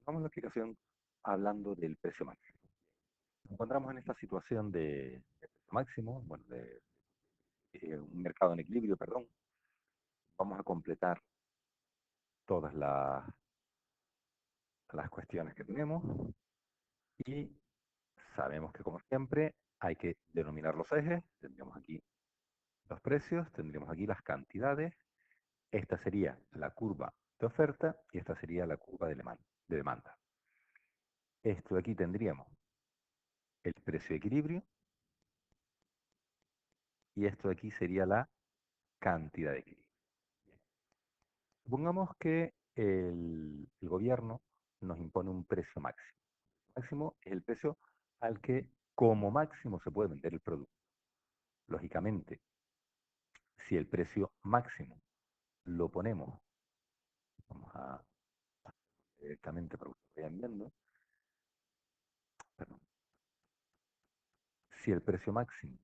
Vamos a la explicación hablando del precio máximo. Nos encontramos en esta situación de precio máximo, bueno, de un mercado en equilibrio, perdón. Vamos a completar todas las cuestiones que tenemos y sabemos que, como siempre, hay que denominar los ejes. Tendríamos aquí los precios, tendríamos aquí las cantidades. Esta sería la curva de oferta y esta sería la curva de demanda. Esto de aquí tendríamos el precio de equilibrio y esto de aquí sería la cantidad de equilibrio. Supongamos que el gobierno nos impone un precio máximo. El máximo es el precio al que como máximo se puede vender el producto. Lógicamente, si el precio máximo lo ponemos, vamos a directamente para que ustedes vayan viendo, perdón, si el precio máximo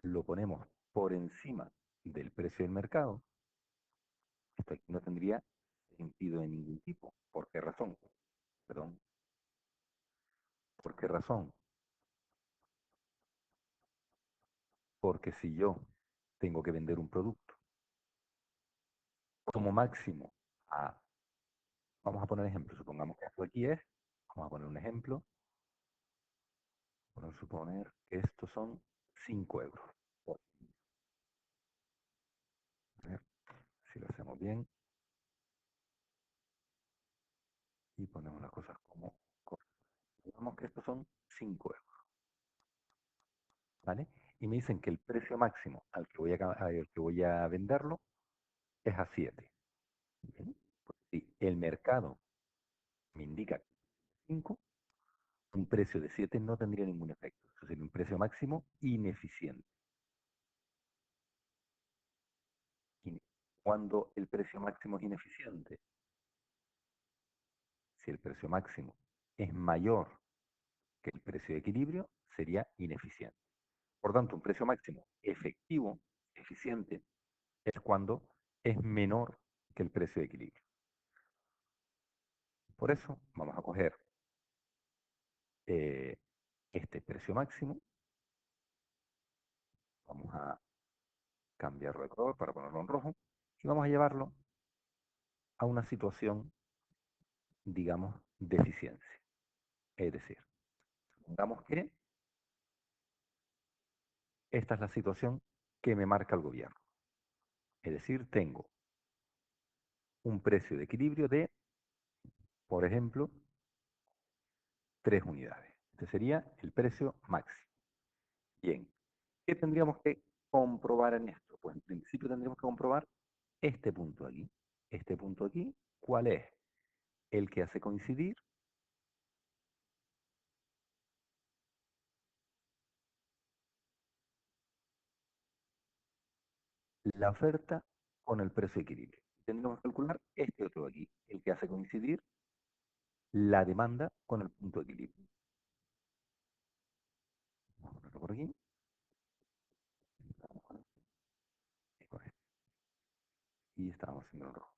lo ponemos por encima del precio del mercado, esto aquí no tendría sentido de ningún tipo. ¿Por qué razón? Perdón. ¿Por qué razón? Porque si yo tengo que vender un producto como máximo a, vamos a poner ejemplo, supongamos que esto aquí es, vamos a poner un ejemplo, vamos a suponer que estos son 5 euros. A ver si lo hacemos bien y ponemos las cosas como supongamos que estos son 5 euros, ¿vale? Y me dicen que el precio máximo al que voy a venderlo es a 7. Pues si el mercado me indica 5, un precio de 7 no tendría ningún efecto. Eso sería un precio máximo ineficiente. Cuando el precio máximo es ineficiente, si el precio máximo es mayor que el precio de equilibrio, sería ineficiente. Por tanto, un precio máximo efectivo, eficiente, es cuando es menor que el precio de equilibrio. Por eso vamos a coger eh, este precio máximo, vamos a cambiarlo de color para ponerlo en rojo, y vamos a llevarlo a una situación, digamos, de eficiencia. Es decir, supongamos que esta es la situación que me marca el gobierno. Es decir, tengo un precio de equilibrio de, por ejemplo, 3 unidades. Este sería el precio máximo. Bien, ¿qué tendríamos que comprobar en esto? Pues en principio tendríamos que comprobar este punto aquí. Este punto aquí, ¿cuál es? El que hace coincidir la oferta con el precio de equilibrio. Tendríamos que calcular este otro de aquí, el que hace coincidir la demanda con el punto de equilibrio. Vamos a ponerlo por aquí. Y estábamos haciendo el rojo.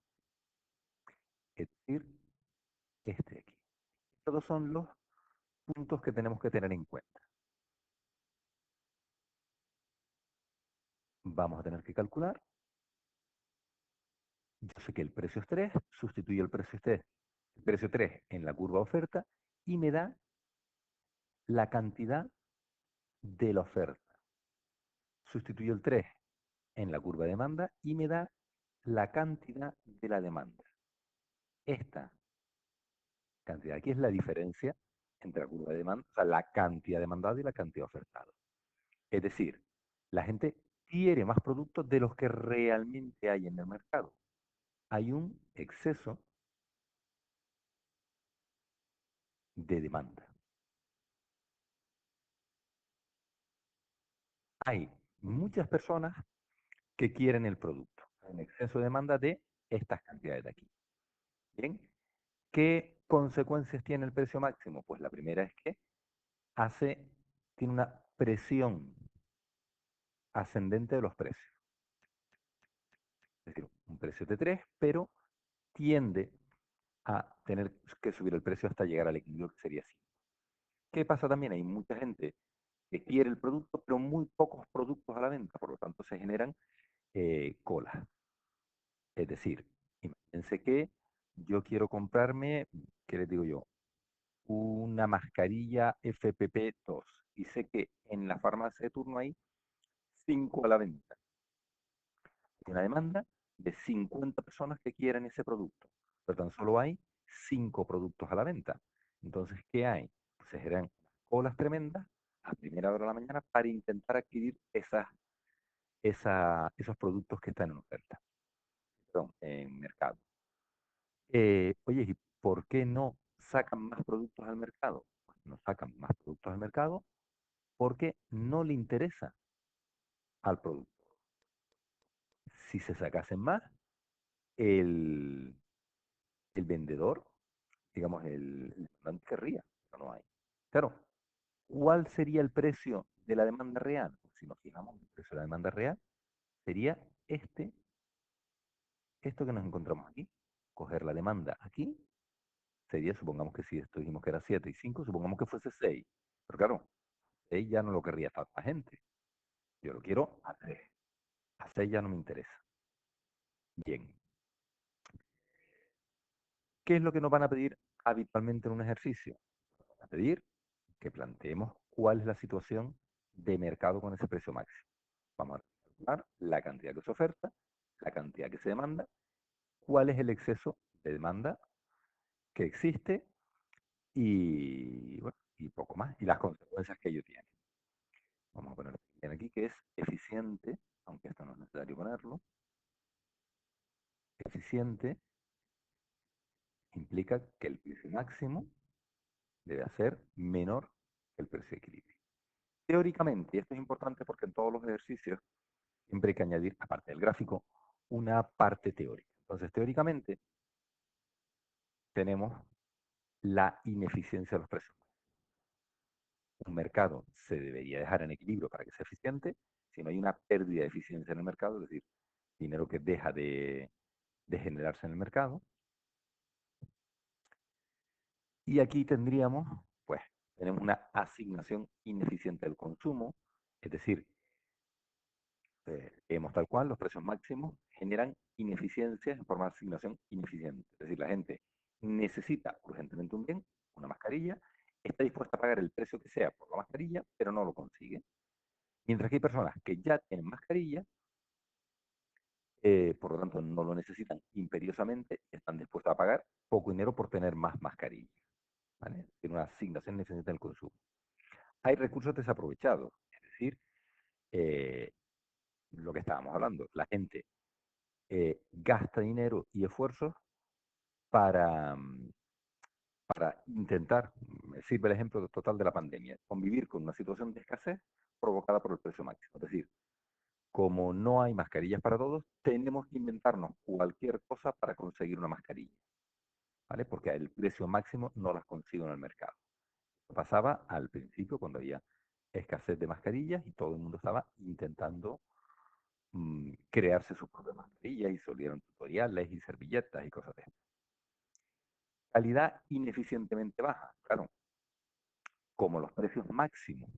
Es decir, este de aquí. Todos son los puntos que tenemos que tener en cuenta. Vamos a tener que calcular. Yo sé que el precio es 3, sustituyo el precio 3 en la curva oferta y me da la cantidad de la oferta. Sustituyo el 3 en la curva de demanda y me da la cantidad de la demanda. Esta cantidad aquí es la diferencia entre la curva de demanda, o sea, la cantidad demandada y la cantidad ofertada. Es decir, la gente quiere más productos de los que realmente hay en el mercado. Hay un exceso de demanda. Hay muchas personas que quieren el producto. Hay un exceso de demanda de estas cantidades de aquí. Bien, ¿qué consecuencias tiene el precio máximo? Pues la primera es que tiene una presión ascendente de los precios. Es decir, un precio de 3, pero tiende a tener que subir el precio hasta llegar al equilibrio que sería 5. ¿Qué pasa también? Hay mucha gente que quiere el producto, pero muy pocos productos a la venta, por lo tanto se generan colas. Es decir, imagínense que yo quiero comprarme, ¿qué les digo yo? Una mascarilla FPP2 y sé que en la farmacia de turno hay 5 a la venta. Hay una demanda de 50 personas que quieren ese producto, pero tan solo hay 5 productos a la venta. Entonces, ¿qué hay? Pues se generan colas tremendas a primera hora de la mañana para intentar adquirir esos productos que están en oferta, perdón, en mercado. Oye, ¿y por qué no sacan más productos al mercado? Pues no sacan más productos al mercado porque no le interesa al producto. Si se sacasen más, el, el vendedor, digamos, el demandante querría, pero no hay. Claro, ¿cuál sería el precio de la demanda real? Si nos fijamos, el precio de la demanda real sería esto que nos encontramos aquí. Coger la demanda aquí sería, supongamos que si esto dijimos que era 7 y 5, supongamos que fuese 6. Pero claro, 6 ya no lo querría tanta gente. Yo lo quiero a 3. A 6 ya no me interesa. Bien. ¿Qué es lo que nos van a pedir habitualmente en un ejercicio? Van a pedir que planteemos cuál es la situación de mercado con ese precio máximo. Vamos a calcular la cantidad que se oferta, la cantidad que se demanda, cuál es el exceso de demanda que existe y, bueno, y poco más, y las consecuencias que ello tiene. Vamos a poner aquí que es eficiente, aunque esto no es necesario ponerlo. Eficiente implica que el precio máximo debe ser menor que el precio de equilibrio. Teóricamente, y esto es importante porque en todos los ejercicios siempre hay que añadir, aparte del gráfico, una parte teórica. Entonces, teóricamente, tenemos la ineficiencia de los precios. Un mercado se debería dejar en equilibrio para que sea eficiente. Si no hay una pérdida de eficiencia en el mercado, es decir, dinero que deja de generarse en el mercado. Y aquí tendríamos, pues, tenemos una asignación ineficiente del consumo, es decir, vemos tal cual, los precios máximos generan ineficiencias en forma de asignación ineficiente. Es decir, la gente necesita urgentemente un bien, una mascarilla, está dispuesta a pagar el precio que sea por la mascarilla, pero no lo consigue. Mientras que hay personas que ya tienen mascarilla, por lo tanto no lo necesitan imperiosamente, están dispuestos a pagar poco dinero por tener más mascarilla. ¿Vale? Tiene una asignación ineficiente del consumo. Hay recursos desaprovechados, es decir, eh, lo que estábamos hablando, la gente gasta dinero y esfuerzos para, para intentar, me sirve el ejemplo total de la pandemia, convivir con una situación de escasez provocada por el precio máximo. Es decir, como no hay mascarillas para todos, tenemos que inventarnos cualquier cosa para conseguir una mascarilla, ¿vale? Porque el precio máximo no las consigo en el mercado. Pasaba al principio cuando había escasez de mascarillas y todo el mundo estaba intentando crearse sus propias mascarillas y salieron tutoriales y servilletas y cosas de eso. Calidad ineficientemente baja, claro, como los precios máximos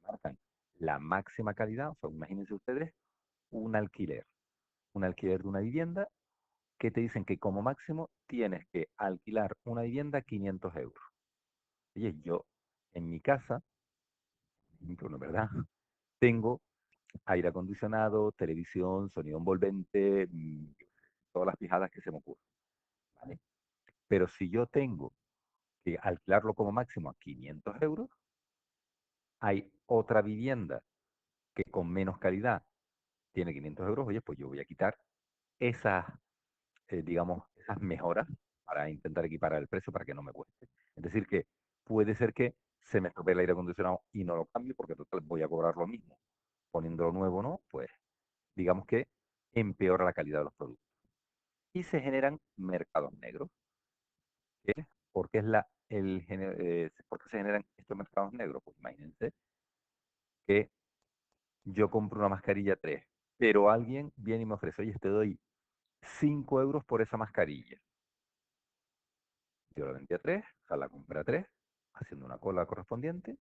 marcan la máxima calidad, o sea, imagínense ustedes un alquiler de una vivienda que te dicen que como máximo tienes que alquilar una vivienda a 500 euros. Oye, yo en mi casa, no es verdad, tengo aire acondicionado, televisión, sonido envolvente, todas las fijadas que se me ocurran, ¿vale? Pero si yo tengo que alquilarlo como máximo a 500 euros, hay otra vivienda que con menos calidad tiene 500 euros, oye, pues yo voy a quitar esas, digamos, esas mejoras para intentar equiparar el precio para que no me cueste. Es decir, que puede ser que se me estropee el aire acondicionado y no lo cambie porque total voy a cobrar lo mismo. Poniéndolo nuevo, ¿no? Pues digamos que empeora la calidad de los productos. Y se generan mercados negros. ¿Qué? ¿Por qué, ¿por qué se generan estos mercados negros? Pues imagínense que yo compro una mascarilla 3, pero alguien viene y me ofrece, oye, te doy 5 euros por esa mascarilla. yo la vendí a 3, o sea, la compré a 3, haciendo una cola correspondiente,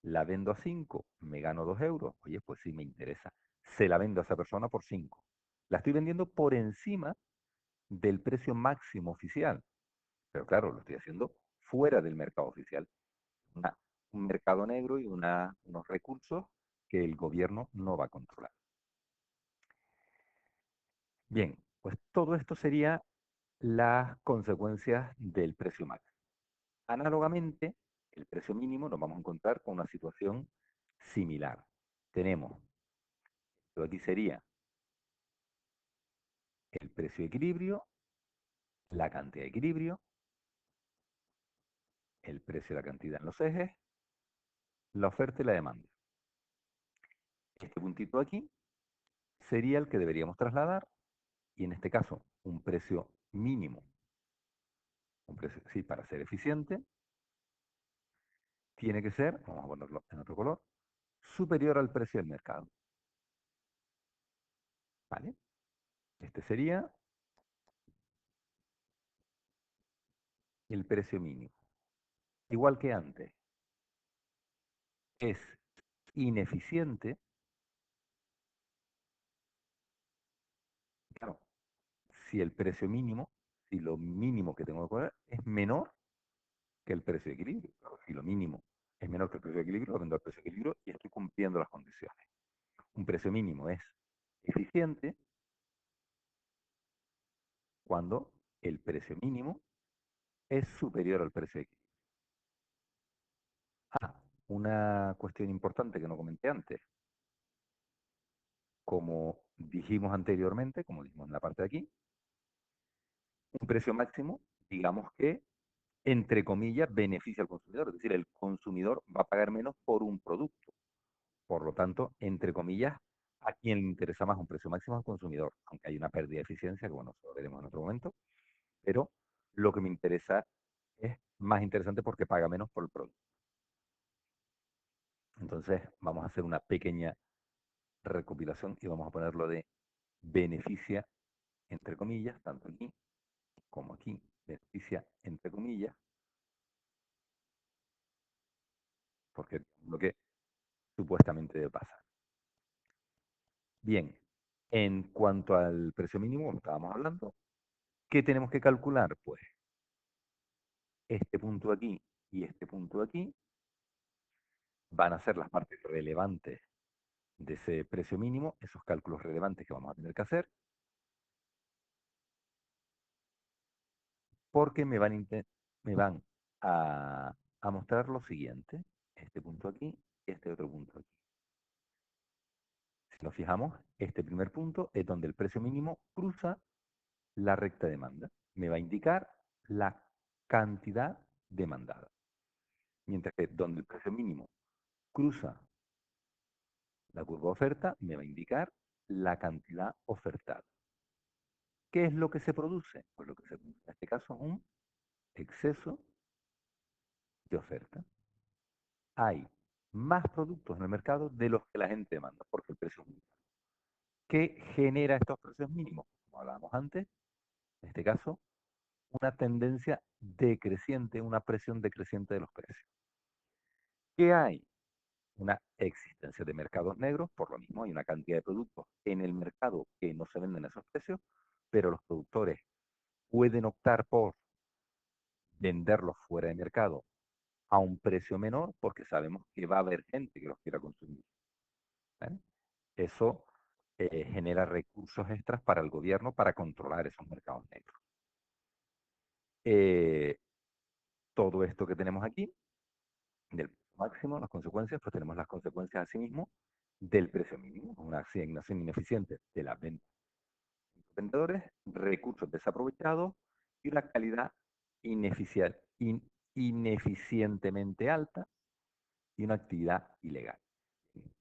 la vendo a 5, me gano 2 euros, oye, pues sí me interesa. Se la vendo a esa persona por 5. La estoy vendiendo por encima del precio máximo oficial, pero claro, lo estoy haciendo fuera del mercado oficial. Una- un mercado negro y unos recursos que el gobierno no va a controlar. Bien, pues todo esto sería las consecuencias del precio máximo. Análogamente, el precio mínimo nos vamos a encontrar con una situación similar. Tenemos, esto aquí sería el precio de equilibrio, la cantidad de equilibrio, el precio y la cantidad en los ejes, la oferta y la demanda. Este puntito aquí sería el que deberíamos trasladar y en este caso un precio mínimo, un precio, sí, para ser eficiente, tiene que ser, vamos a ponerlo en otro color, superior al precio del mercado. ¿Vale? Este sería el precio mínimo. Igual que antes, es ineficiente, claro, si el precio mínimo, si lo mínimo que tengo que cobrar es menor que el precio de equilibrio. Claro, si lo mínimo es menor que el precio de equilibrio, lo vendo al precio de equilibrio y estoy cumpliendo las condiciones. Un precio mínimo es eficiente cuando el precio mínimo es superior al precio de equilibrio. Ah, una cuestión importante que no comenté antes. Como dijimos anteriormente, como dijimos en la parte de aquí, un precio máximo, digamos que, entre comillas, beneficia al consumidor. Es decir, el consumidor va a pagar menos por un producto. Por lo tanto, entre comillas, a quien le interesa más un precio máximo al consumidor, aunque hay una pérdida de eficiencia, que bueno, eso lo veremos en otro momento, pero lo que me interesa es más interesante porque paga menos por el producto. Entonces, vamos a hacer una pequeña recopilación y vamos a ponerlo de beneficia, entre comillas, tanto aquí como aquí, beneficia, entre comillas, porque es lo que supuestamente debe pasar. Bien, en cuanto al precio mínimo, como estábamos hablando, ¿qué tenemos que calcular? Pues este punto aquí y este punto aquí van a ser las partes relevantes de ese precio mínimo, esos cálculos relevantes que vamos a tener que hacer, porque me van a mostrar lo siguiente, este punto aquí, este otro punto aquí. Si nos fijamos, este primer punto es donde el precio mínimo cruza la recta demanda. Me va a indicar la cantidad demandada. Mientras que donde el precio mínimo cruza la curva oferta, me va a indicar la cantidad ofertada. ¿Qué es lo que se produce? Pues lo que se produce en este caso es un exceso de oferta. Hay más productos en el mercado de los que la gente demanda, porque el precio es muy alto. ¿Qué genera estos precios mínimos? Como hablábamos antes, en este caso, una tendencia decreciente, una presión decreciente de los precios. ¿Qué hay? Una existencia de mercados negros, por lo mismo hay una cantidad de productos en el mercado que no se venden a esos precios, pero los productores pueden optar por venderlos fuera de mercado a un precio menor porque sabemos que va a haber gente que los quiera consumir. ¿Vale? Eso genera recursos extras para el gobierno para controlar esos mercados negros. Eh, todo esto que tenemos aquí, del precio máximo, las consecuencias, pues tenemos las consecuencias asimismo del precio mínimo, una asignación ineficiente de las ventas de los vendedores, recursos desaprovechados y una calidad ineficientemente alta y una actividad ilegal.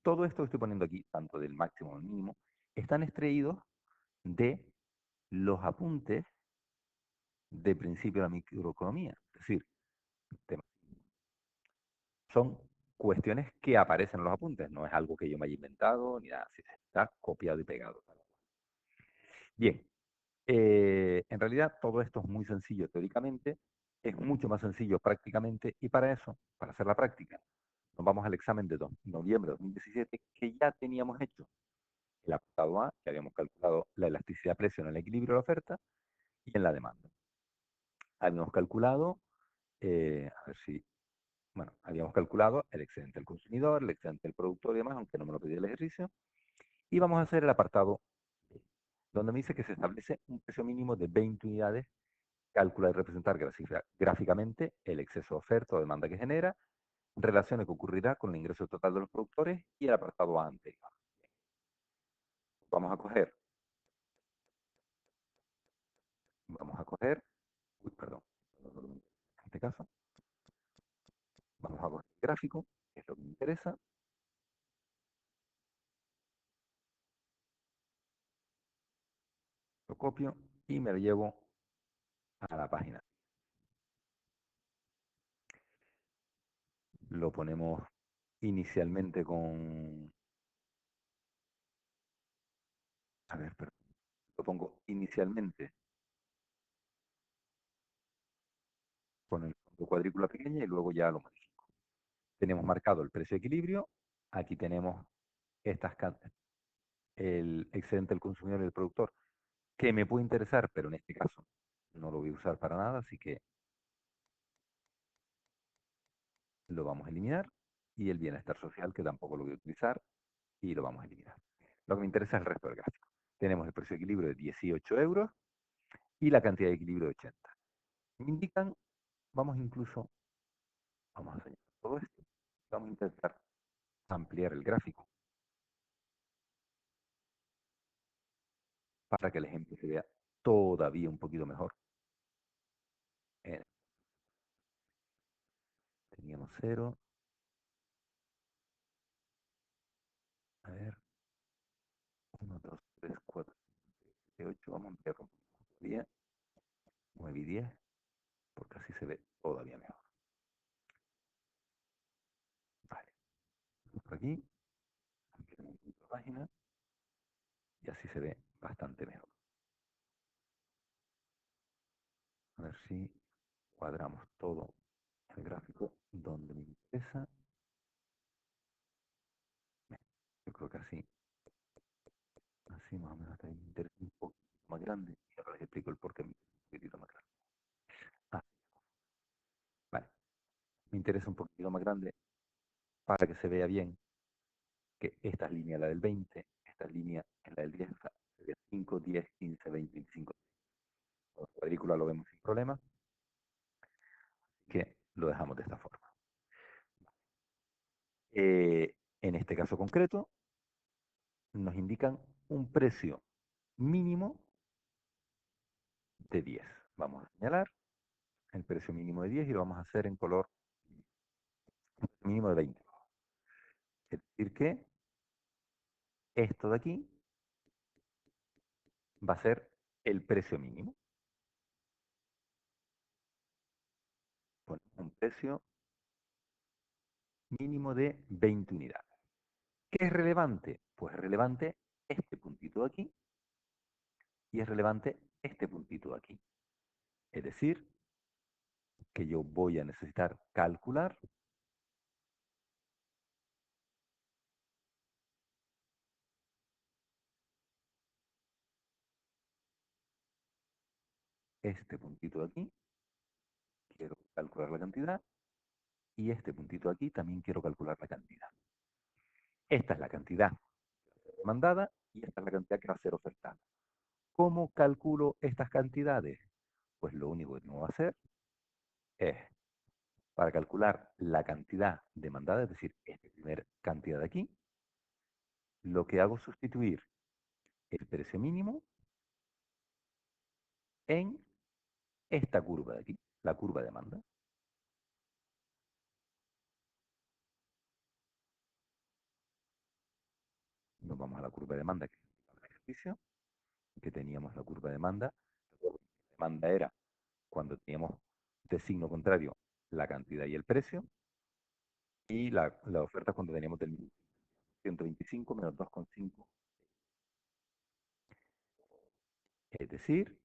Todo esto que estoy poniendo aquí, tanto del máximo al mínimo, están extraídos de los apuntes de principio de la microeconomía. Es decir, son cuestiones que aparecen en los apuntes, no es algo que yo me haya inventado ni nada, está copiado y pegado. Bien, en realidad todo esto es muy sencillo teóricamente, Es mucho más sencillo prácticamente y para eso, para hacer la práctica, nos vamos al examen de noviembre de 2017 que ya teníamos hecho el apartado A, que habíamos calculado la elasticidad de precio en el equilibrio de la oferta y en la demanda. Habíamos calculado, a ver si, bueno, habíamos calculado el excedente del consumidor, el excedente del productor y demás, aunque no me lo pedía el ejercicio, y vamos a hacer el apartado B, donde me dice que se establece un precio mínimo de 20 unidades, calcula y representar gráficamente el exceso de oferta o demanda que genera, relaciones que ocurrirá con el ingreso total de los productores y el apartado A anterior. Vamos a coger, vamos a coger, uy, perdón, en este caso, vamos a coger el gráfico, que es lo que me interesa, lo copio y me lo llevo a la página. Lo ponemos inicialmente con, a ver, perdón, lo pongo inicialmente con el fondo cuadrícula pequeña y luego ya lo modifico. Tenemos marcado el precio de equilibrio, aquí tenemos estas el excedente del consumidor y del productor, que me puede interesar, pero en este caso no lo voy a usar para nada, así que lo vamos a eliminar. Y el bienestar social, que tampoco lo voy a utilizar, y lo vamos a eliminar. Lo que me interesa es el resto del gráfico. Tenemos el precio de equilibrio de 18 euros y la cantidad de equilibrio de 80. Me indican, vamos incluso, vamos a señalar todo esto, vamos a intentar ampliar el gráfico para que el ejemplo se vea todavía un poquito mejor. Eh, Teníamos 0, a ver, 1, 2, 3, 4, 5, 6, 7, 8, vamos a ampliar un poquito todavía, 9 y 10, porque así se ve todavía mejor. Vale, por aquí, ampliamos la página y así se ve bastante mejor. A ver si cuadramos todo el gráfico donde me interesa. Yo creo que así más o menos está, me interesa un poquito más grande. Y ahora les explico el por qué me interesa un poquitito más grande. Ah, vale. Me interesa un poquito más grande para que se vea bien que esta es línea la del 20, esta línea es la del 10, o sea, sería 5, 10, 15, 20, 25. La cuadrícula lo vemos sin problema, que lo dejamos de esta forma. En este caso concreto, nos indican un precio mínimo de 10. Vamos a señalar el precio mínimo de 10 y lo vamos a hacer en color mínimo de 20. Es decir que esto de aquí va a ser el precio mínimo. Ponemos un precio mínimo de 20 unidades. ¿Qué es relevante? Pues es relevante este puntito de aquí y es relevante este puntito de aquí. Es decir, que yo voy a necesitar calcular este puntito de aquí, quiero calcular la cantidad, y este puntito de aquí también quiero calcular la cantidad. Esta es la cantidad demandada y esta es la cantidad que va a ser ofertada. ¿Cómo calculo estas cantidades? Pues lo único que tengo que hacer es, para calcular la cantidad demandada, es decir, esta primera cantidad de aquí, lo que hago es sustituir el precio mínimo en esta curva de aquí, la curva de demanda. Nos vamos a la curva de demanda, que es el ejercicio, que teníamos la curva de demanda. La demanda era cuando teníamos de signo contrario la cantidad y el precio, y la oferta cuando teníamos del 125 menos 2,5. Es decir,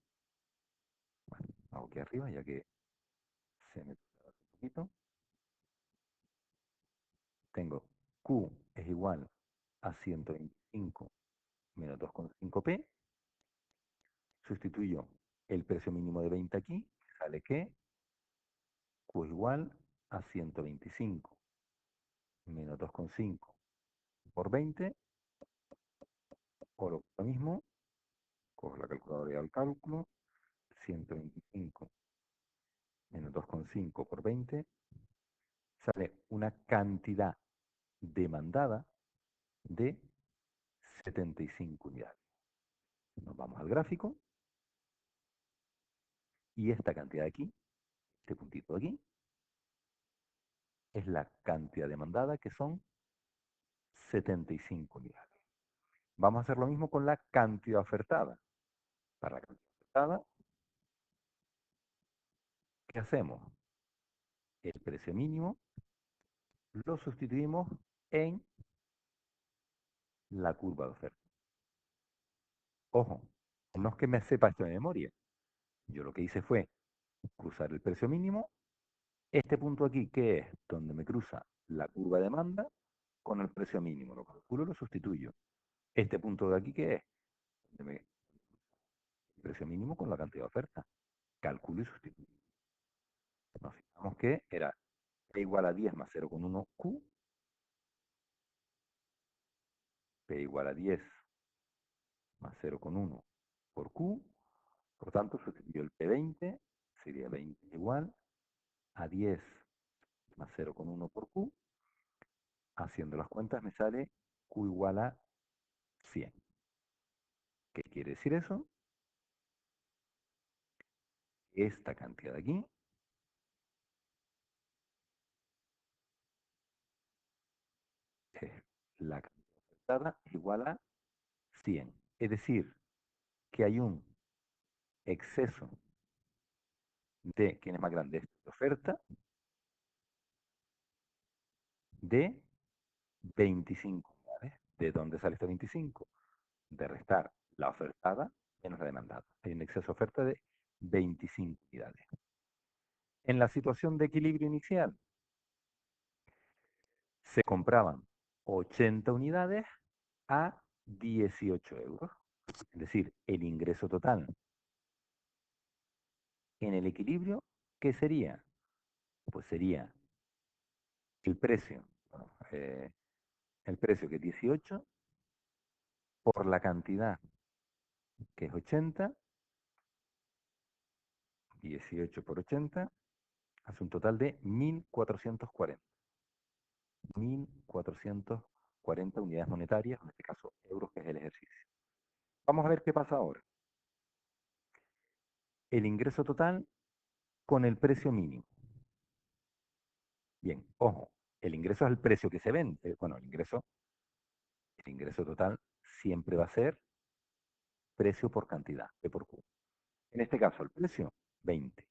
bueno, hago aquí arriba ya que se me traba un poquito. Tengo Q es igual a 125 menos 2,5P. Sustituyo el precio mínimo de 20 aquí, sale que Q es igual a 125 menos 2,5 por 20, o lo mismo, cojo la calculadora y hago el cálculo, 125 menos 2,5 por 20, sale una cantidad demandada de 75 unidades. Nos vamos al gráfico y esta cantidad de aquí, este puntito de aquí, es la cantidad demandada, que son 75 unidades. Vamos a hacer lo mismo con la cantidad ofertada. Para la cantidad ofertada, ¿qué hacemos? El precio mínimo lo sustituimos en la curva de oferta. Ojo, no es que me sepa esto de memoria. Yo lo que hice fue cruzar el precio mínimo. Este punto aquí, que es donde me cruza la curva de demanda, con el precio mínimo. Lo calculo y lo sustituyo. Este punto de aquí, que es donde me el precio mínimo con la cantidad de oferta. Calculo y sustituyo. Nos fijamos que era P igual a 10 más 0,1 Q, P igual a 10 más 0,1 por Q. Por tanto, sustituyo el P20, sería 20 igual a 10 más 0,1 por Q. Haciendo las cuentas me sale Q igual a 100. ¿Qué quiere decir eso? Esta cantidad de aquí es la cantidad ofertada igual a 100. Es decir, que hay un exceso de, ¿quién es más grande? Esta oferta de 25 unidades. ¿De dónde sale este 25? De restar la ofertada menos la demandada. Hay un exceso de oferta de 25 unidades. En la situación de equilibrio inicial, se compraban 80 unidades a 18 euros. Es decir, el ingreso total en el equilibrio, ¿qué sería? Pues sería el precio, bueno, el precio que es 18 por la cantidad que es 80, 18 por 80, hace un total de 1440. 1440 unidades monetarias, en este caso euros, que es el ejercicio. Vamos a ver qué pasa ahora. El ingreso total con el precio mínimo. Bien, ojo, el ingreso es el precio que se vende. Bueno, el ingreso total siempre va a ser precio por cantidad, P por Q. En este caso, el precio, 20.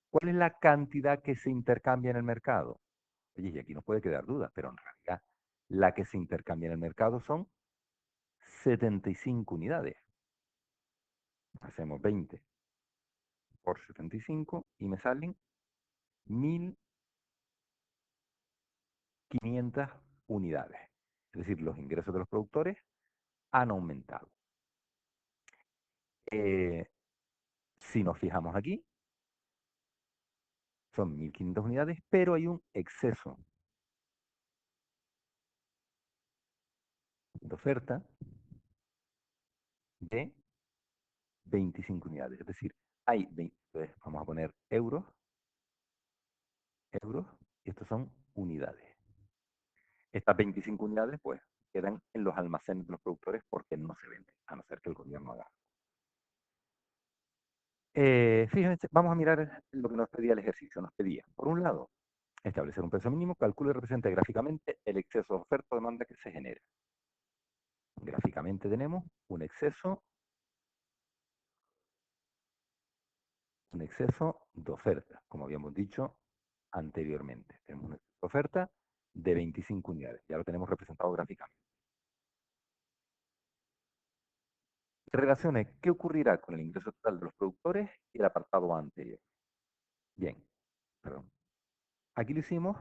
¿Cuál es la cantidad que se intercambia en el mercado? Oye, y aquí nos puede quedar duda, pero en realidad la que se intercambia en el mercado son 75 unidades. Hacemos 20 por 75 y me salen 1.500 unidades. Es decir, los ingresos de los productores han aumentado. Si nos fijamos aquí, son 1.500 unidades, pero hay un exceso de oferta de 25 unidades. Es decir, hay 20, entonces vamos a poner euros, y estos son unidades. Estas 25 unidades, pues, quedan en los almacenes de los productores porque no se venden, a no ser que el gobierno haga. Fíjense, vamos a mirar lo que nos pedía el ejercicio. Nos pedía, por un lado, establecer un precio mínimo, calcule y represente gráficamente el exceso de oferta o demanda que se genera. Gráficamente tenemos un exceso de oferta, como habíamos dicho anteriormente. Tenemos una oferta de 25 unidades, ya lo tenemos representado gráficamente. Relaciones, ¿qué ocurrirá con el ingreso total de los productores y el apartado anterior? Bien, perdón. Aquí lo hicimos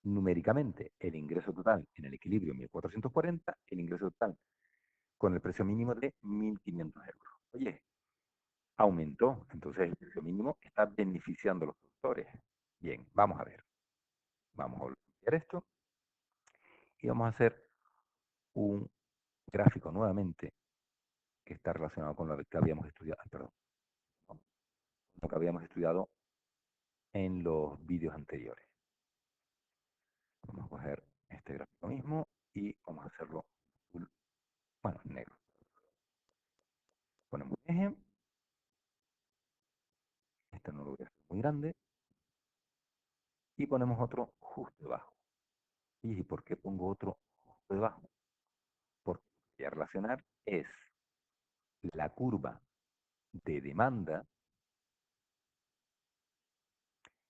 numéricamente, el ingreso total en el equilibrio 1440, el ingreso total con el precio mínimo de 1.500 euros. Oye, aumentó, entonces el precio mínimo está beneficiando a los productores. Bien, vamos a ver. Vamos a volver a copiar esto y vamos a hacer un gráfico nuevamente que está relacionado con lo que habíamos estudiado, perdón, con lo que habíamos estudiado en los vídeos anteriores. Vamos a coger este gráfico mismo y vamos a hacerlo azul, bueno, negro. Ponemos un eje, este no lo voy a hacer muy grande, y ponemos otro justo debajo. ¿Y por qué pongo otro justo debajo? Porque lo que voy a relacionar es la curva de demanda,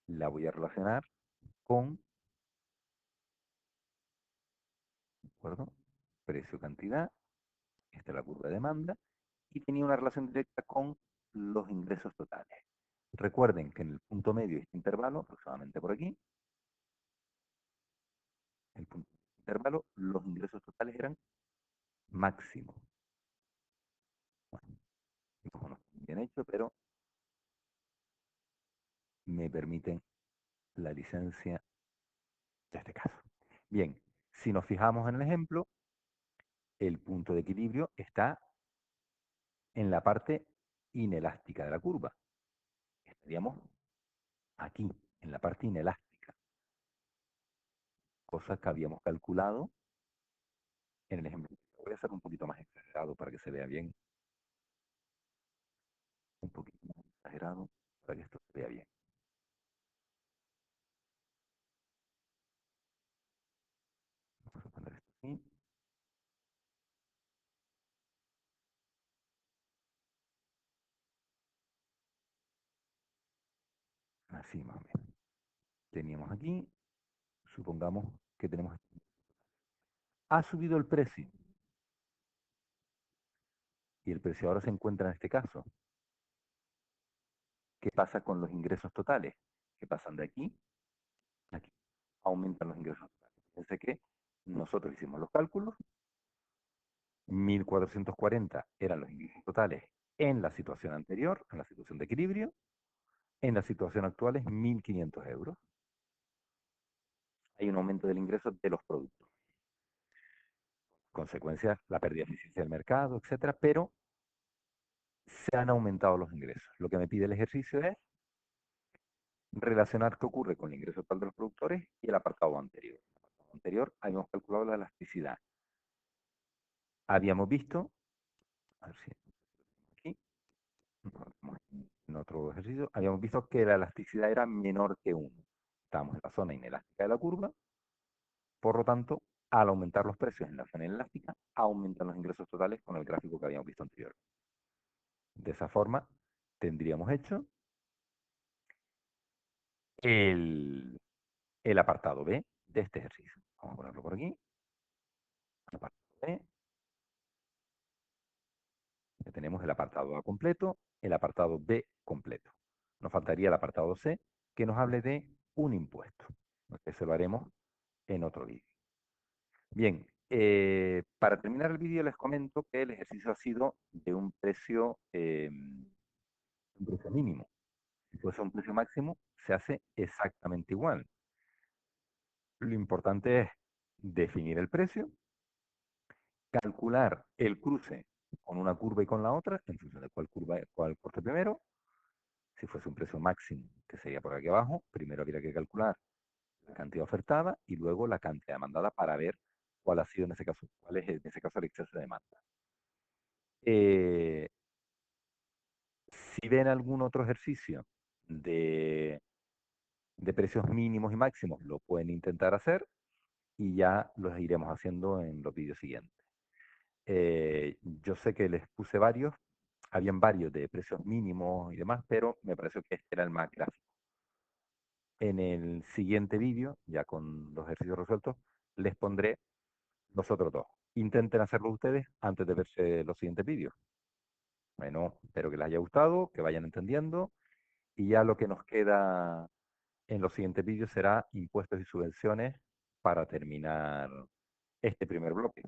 la voy a relacionar con, ¿de acuerdo? Precio-cantidad, esta es la curva de demanda, y tenía una relación directa con los ingresos totales. Recuerden que en el punto medio de este intervalo, aproximadamente por aquí, el punto medio de este intervalo, los ingresos totales eran máximos. Bueno, no está bien hecho, pero me permiten la licencia de este caso. Bien, si nos fijamos en el ejemplo, el punto de equilibrio está en la parte inelástica de la curva. Estaríamos aquí, en la parte inelástica, cosa que habíamos calculado en el ejemplo. Voy a hacer un poquito más exagerado para que se vea bien. Un poquito más exagerado para que esto se vea bien. Vamos a poner esto así. Así más o menos. Teníamos aquí, supongamos que tenemos... Ha subido el precio. Y el precio ahora se encuentra en este caso. ¿Qué pasa con los ingresos totales? Que pasan de aquí a aquí. Aumentan los ingresos totales. Fíjense que nosotros hicimos los cálculos. 1.440 eran los ingresos totales en la situación anterior, en la situación de equilibrio. En la situación actual es 1.500 euros. Hay un aumento del ingreso de los productos. Consecuencia, la pérdida de eficiencia del mercado, etcétera, pero se han aumentado los ingresos. Lo que me pide el ejercicio es relacionar qué ocurre con el ingreso total de los productores y el apartado anterior. En el apartado anterior habíamos calculado la elasticidad. Habíamos visto, a ver si aquí, en otro ejercicio, habíamos visto que la elasticidad era menor que 1. Estamos en la zona inelástica de la curva, por lo tanto, al aumentar los precios en la zona inelástica, aumentan los ingresos totales con el gráfico que habíamos visto anterior. De esa forma, tendríamos hecho el, el apartado B de este ejercicio. Vamos a ponerlo por aquí. Apartado B. Ya tenemos el apartado A completo, el apartado B completo. Nos faltaría el apartado C, que nos hable de un impuesto. Eso lo haremos en otro vídeo. Bien, para terminar el vídeo les comento que el ejercicio ha sido de un precio mínimo. Si fuese un precio máximo, se hace exactamente igual. Lo importante es definir el precio, calcular el cruce con una curva y con la otra, en función de cuál corte primero. Si fuese un precio máximo, que sería por aquí abajo, primero habría que calcular la cantidad ofertada y luego la cantidad demandada para ver cuál ha sido en ese caso, cuál es en ese caso el exceso de demanda. Eh, si ven algún otro ejercicio de, de precios mínimos y máximos, lo pueden intentar hacer y ya los iremos haciendo en los vídeos siguientes. Yo sé que les puse varios, habían varios de precios mínimos y demás, pero me pareció que este era el más gráfico. En el siguiente vídeo, ya con los ejercicios resueltos, les pondré los otros dos. Intenten hacerlo ustedes antes de verse los siguientes vídeos. Bueno, espero que les haya gustado, que vayan entendiendo y ya lo que nos queda en los siguientes vídeos será impuestos y subvenciones para terminar este primer bloque.